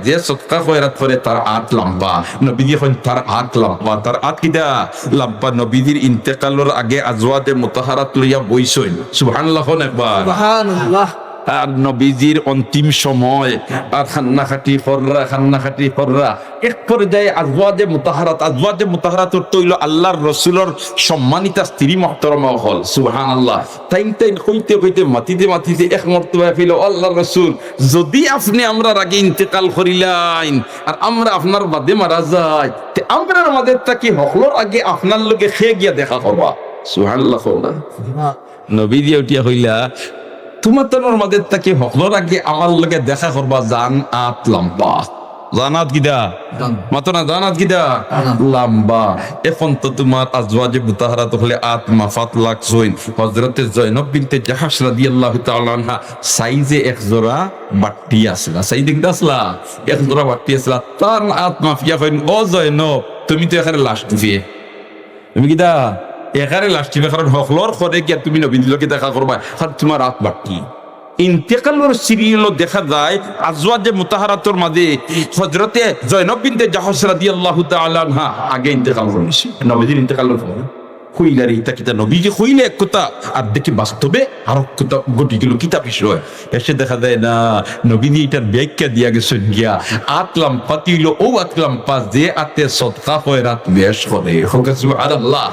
যে সদকা খয়রাত করে তার হাত লম্বা। নবীজি কইন তার হাত লম্বা, তার হাত কিটা লম্বা। নবীজির ইন্তেকালের আগে আজওয়াজে মুতাহারাত লইয়া বইছেন, সুবহানাল্লাহ একবার। সুবহানাল্লাহ। আর নবীজির অন্তিম সময় আর খান্নাখাটি ফররা এক পর্যায়ে আজওয়াজে মুতাহারাত তৈল আল্লাহর রসুলের সম্মানিতা স্ত্রী মুহতারামা হল, সুবহানাল্লাহ। তাইন কইতে মাতিতে এক মর্তবা ফিল, আল্লাহর রসুল যদি আপনি আমরা আগে ইন্তেকাল করিলাইন আর আমরা আপনার বাদে মারা যাই, তে আমরা আমাদের তাকে হকলর আগে আপনার লগে খেয়ে গিয়া দেখা করবা, সুবহানাল্লাহ। নবীজি উঠিয়া কইলা, তোমার তোর মাদের তাকে হকলর আগে আমার লগে দেখা করবা জান আত লম্বা। জানাত কিদা মাতো না, জানাত কিদা লম্বা। এখন তো তোমার আজওয়াজে মুতাহারাত হলে আত মাফাত লাগছইন। হযরতে জয়নব বিনতে জাহাশ রাদিয়াল্লাহু তাআলা আনহা সাইজে এক জোড়া বাটি আসলা, সাইজে কিদা আসলা এক জোড়া বাটি আসলা। তার আত মাফিয়া কইন, ও জয়নব তুমি তো এখানে লাশ দিবে, তুমি কিদা এখানে লাশ দিবে, কারণ হকলর করে গিয়া তুমি নবীদিলকে দেখা করবা, কারণ তোমার আত বাটি। ইন্তেকালের সিরিয়াল দেখা যায় আজওয়াজে মুতাহারাতের মাঝে হযরতে জয়নব বিনতে জাহাশ রাদিয়াল্লাহু তাআলা আনহা আগে ইন্তেকাল করেছে। নবীজির ইন্তেকালের পর কইলার ইতা কিতা নবীজি কইলে এক কথা আর দেখি বাস্তবে আর কথা ঘটি গেল কিতা বিষয়। এসে দেখা যায় না নবীজি এটার ব্যাখ্যা দিয়া গেছেন গিয়া আতলাম পাতিল ও আতলাম পাস যে আতে সদকা খয়রাত বেশ করে। সুবহানাল্লাহ।